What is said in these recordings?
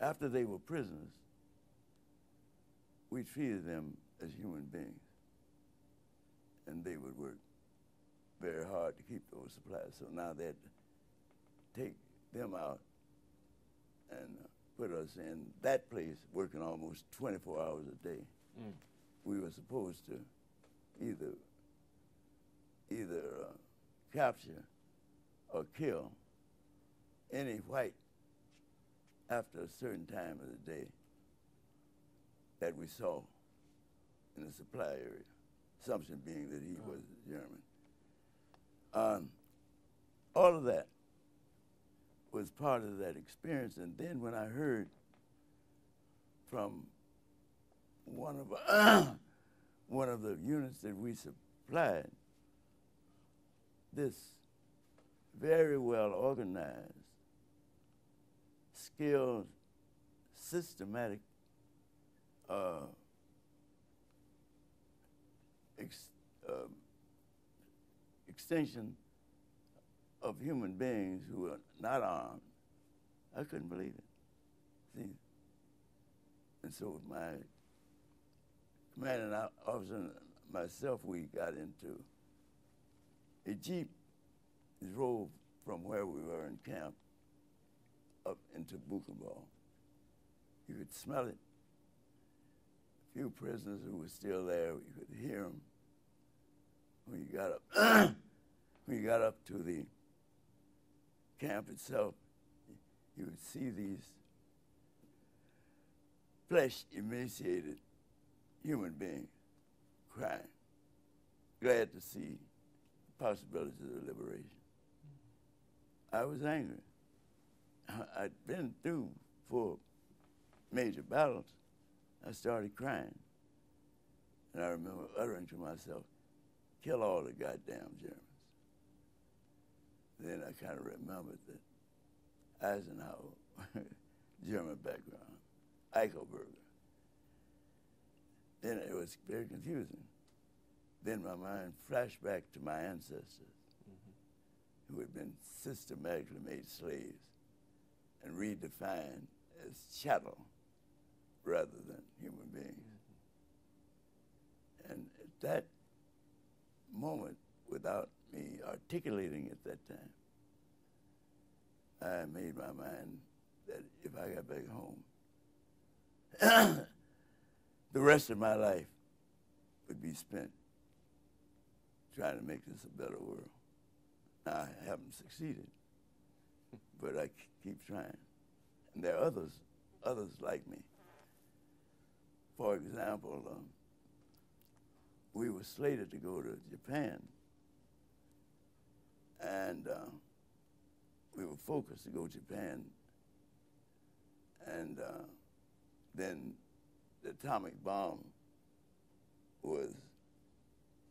after they were prisoners, we treated them as human beings. And they would work very hard to keep those supplies. So now they had to take them out and put us in that place working almost 24 hours a day. Mm. We were supposed to either capture or kill any white after a certain time of the day that we saw in the supply area, assumption being that he was German. All of that was part of that experience. And then when I heard from one of the units that we supplied, this very well organized, skilled, systematic extension of human beings who are not armed, I couldn't believe it. See? And so my commanding officer and myself, we got into a Jeep that drove from where we were in camp up into Buchenwald. You could smell it. A few prisoners who were still there, you could hear them. When you got up, when you got up to the camp itself, you would see these flesh-emaciated human beings crying, glad to see the possibilities of liberation. I was angry. I'd been through 4 major battles. I started crying. And I remember uttering to myself, kill all the goddamn Germans. Then I kind of remembered that Eisenhower, German background, Eichelberger. Then it was very confusing. Then my mind flashed back to my ancestors who had been systematically made slaves and redefined as chattel rather than human beings. And at that moment, without me articulating at that time, I made my mind that if I got back home, the rest of my life would be spent trying to make this a better world. Now, I haven't succeeded, but I keep trying. And there are others like me. For example, we were slated to go to Japan, and we were focused to go to Japan, and then the atomic bomb was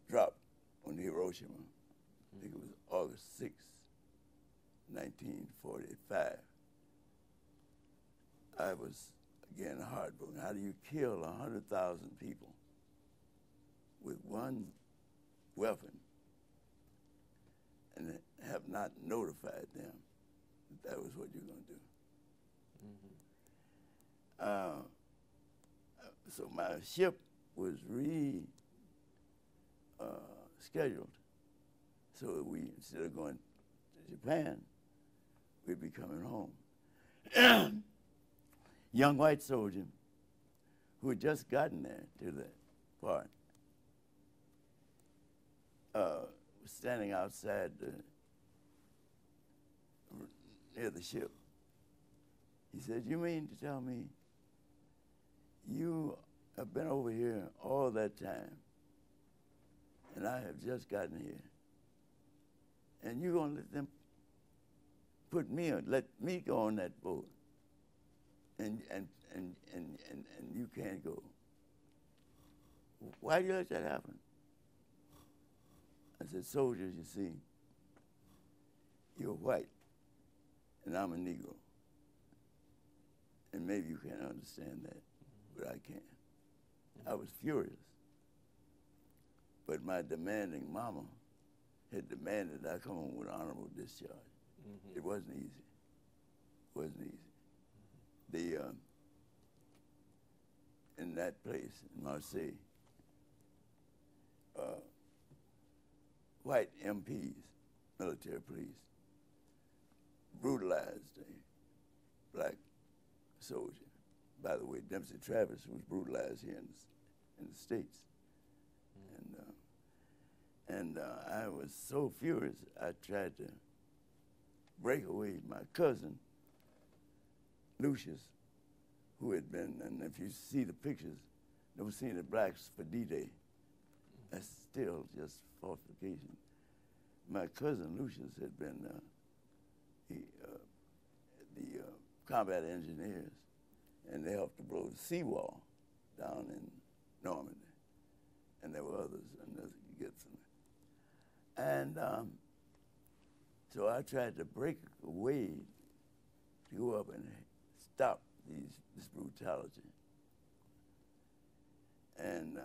dropped on Hiroshima. I think it was August 6, 1945. I was, again, heartbroken. How do you kill 100,000 people with one weapon and have not notified them that was what you're going to do? Mm-hmm. So my ship was scheduled so that we, instead of going to Japan, we'd be coming home. Young white soldier who had just gotten there to that part was standing outside near the ship. He said, "You mean to tell me you have been over here all that time, and I have just gotten here, and you're going to let them let me go on that boat, and you can't go? Why do you let that happen?" I said, "Soldiers, you see, you're white, and I'm a Negro. And maybe you can't understand that, but I can." I was furious. But my demanding mama had demanded I come home with honorable discharge. Mm-hmm. It wasn't easy. It wasn't easy. that place in Marseille, white MPs, military police, brutalized a black soldier. By the way, Dempsey Travis was brutalized here in the States. And I was so furious, I tried to break away. My cousin, Lucius, who had been, and if you see the pictures, never seen the blacks for D-Day. That's still just falsification. My cousin Lucius had been the combat engineers, and they helped to blow the seawall down in Normandy. And there were others, and there's Gibson. And so I tried to break away to go up and stop this brutality. And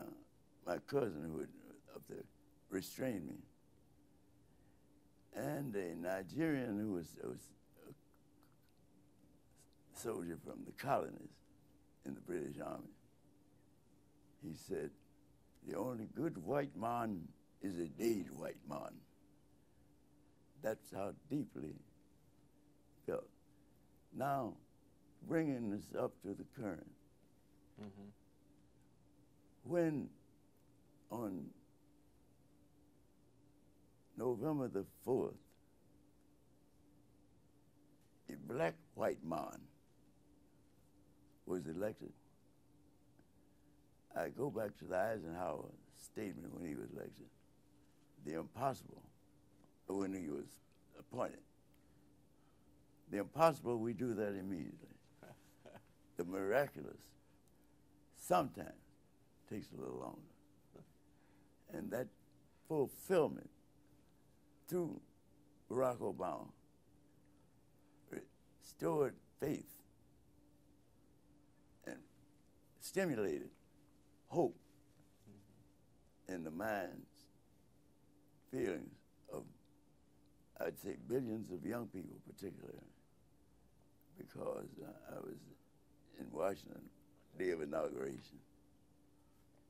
my cousin who had up there restrained me. And a Nigerian who was a soldier from the colonies in the British Army, he said, "The only good white man is a dead white man." That's how deeply felt. Now, bringing this up to the current, when on November the 4th, a black white man was elected, I go back to the Eisenhower statement when he was elected, the impossible, when he was appointed. The impossible, we do that immediately. The miraculous sometimes takes a little longer. And that fulfillment through Barack Obama restored faith and stimulated hope in the minds, feelings of, I'd say, billions of young people particularly, because I was in Washington, day of inauguration.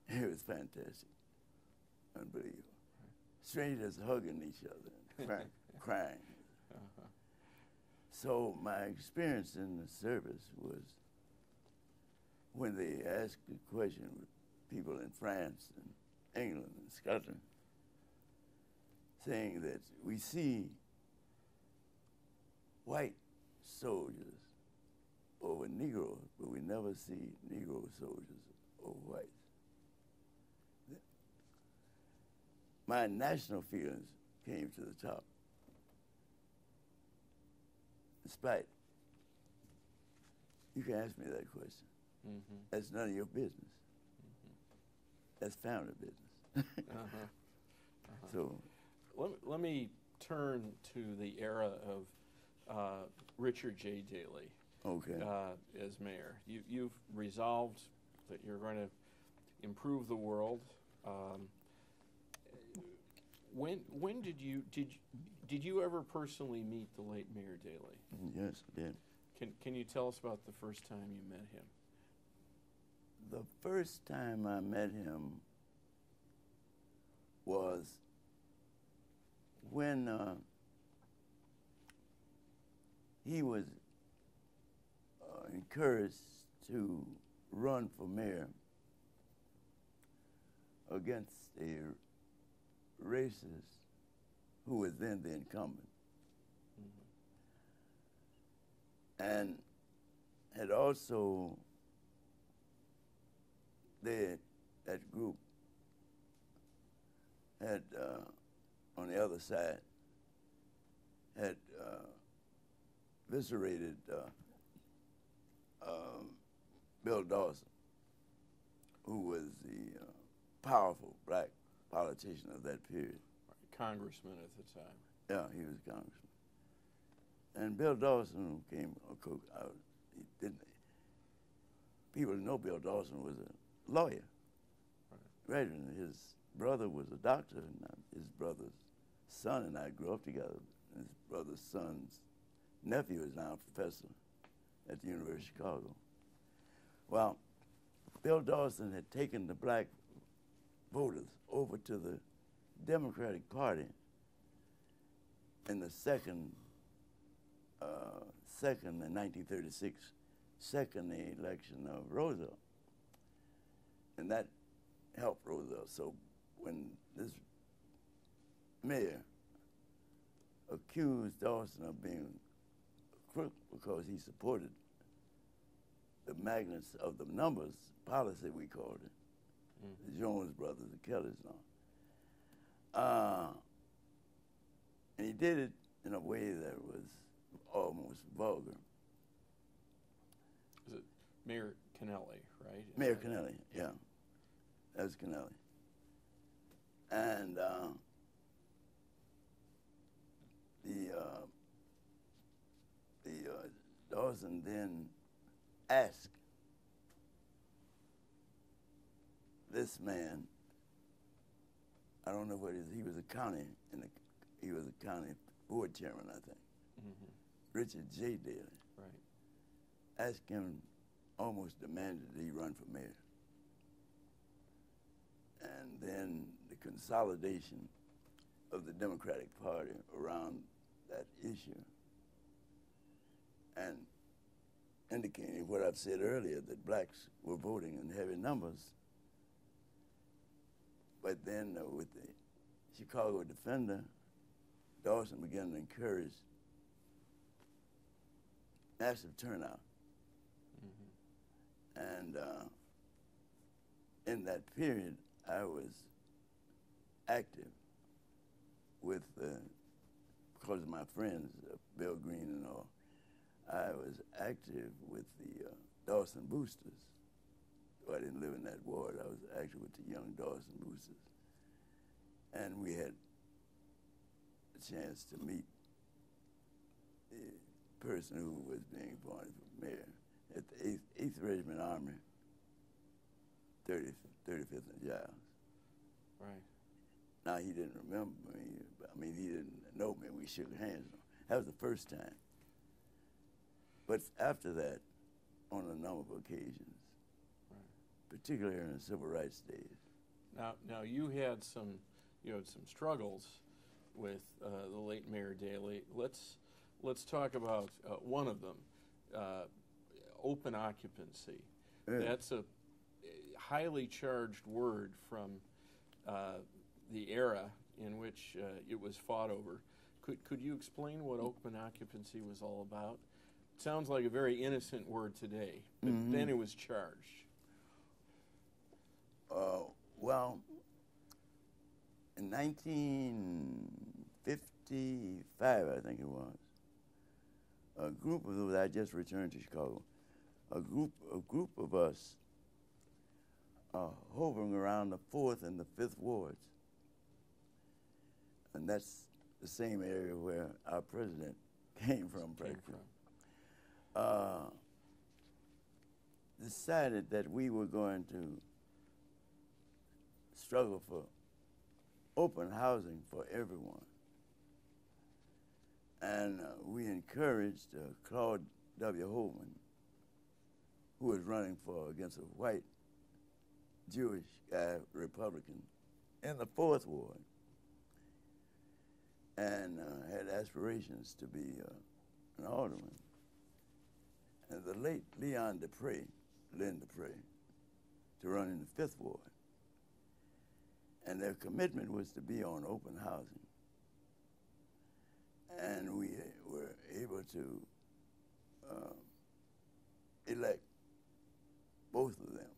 It was fantastic, unbelievable. Strangers hugging each other and crying. So my experience in the service was when they asked the question with people in France and England and Scotland, saying that we see white soldiers over Negroes, but we never see Negro soldiers over whites. My national feelings came to the top. Despite, you can ask me that question. That's none of your business. That's family business. So, let me turn to the era of Richard J. Daley. Okay. As mayor. You've resolved that you're going to improve the world. When did you ever personally meet the late Mayor Daley? Yes, I did. Can you tell us about the first time you met him? The first time I met him was when he was encouraged to run for mayor against a racist who was then the incumbent, and had also that group had on the other side had eviscerated Bill Dawson, who was the powerful black politician of that period. Congressman at the time. Yeah, he was a congressman. And Bill Dawson came out. He didn't. People know Bill Dawson was a lawyer. Right. And his brother was a doctor, and his brother's son and I grew up together. His brother's son's nephew is now a professor at the University of Chicago. Well, Bill Dawson had taken the black voters over to the Democratic Party in the second in 1936, second election of Roosevelt. And that helped Roosevelt. So when this mayor accused Dawson of being a crook because he supported the magnets of the numbers policy, we called it, the Jones brothers, the Kellys and all. And he did it in a way that was almost vulgar. Was it Mayor Kennelly, right? Mayor Kennelly, yeah. That was Kennelly. And Dawson then asked this man, I don't know what it is, he was a county board chairman, I think, Richard J. Daley. Right. Asked him, almost demanded that he run for mayor. And then the consolidation of the Democratic Party around that issue, and indicating what I've said earlier, that blacks were voting in heavy numbers. But then with the Chicago Defender, Dawson began to encourage massive turnout. And in that period, I was active with, because of my friends, Bill Green and all, I was active with the Dawson Boosters. Though I didn't live in that ward, I was active with the young Dawson Boosters. And we had a chance to meet the person who was being appointed for mayor at the 8th Regiment Army, 35th and Giles. Right. Now, he didn't remember me. I mean, he didn't know me. We shook hands. That was the first time. But after that, on a number of occasions, particularly in the civil rights days. Now you had some struggles with the late Mayor Daley. Let's talk about one of them, open occupancy. Yeah. That's a highly charged word from the era in which it was fought over. Could you explain what open occupancy was all about? It sounds like a very innocent word today, but then it was charged. Well, in 1955, I think it was, a group of those, I just returned to Chicago, a group of us hovering around the 4th and the 5th wards. And that's the same area where our president came from. Decided that we were going to struggle for open housing for everyone. And we encouraged Claude W. Holman, who was running against a white Jewish guy, Republican, in the 4th ward, and had aspirations to be an alderman. And the late Lynn Dupre, to run in the 5th ward. And their commitment was to be on open housing. And we were able to elect both of them.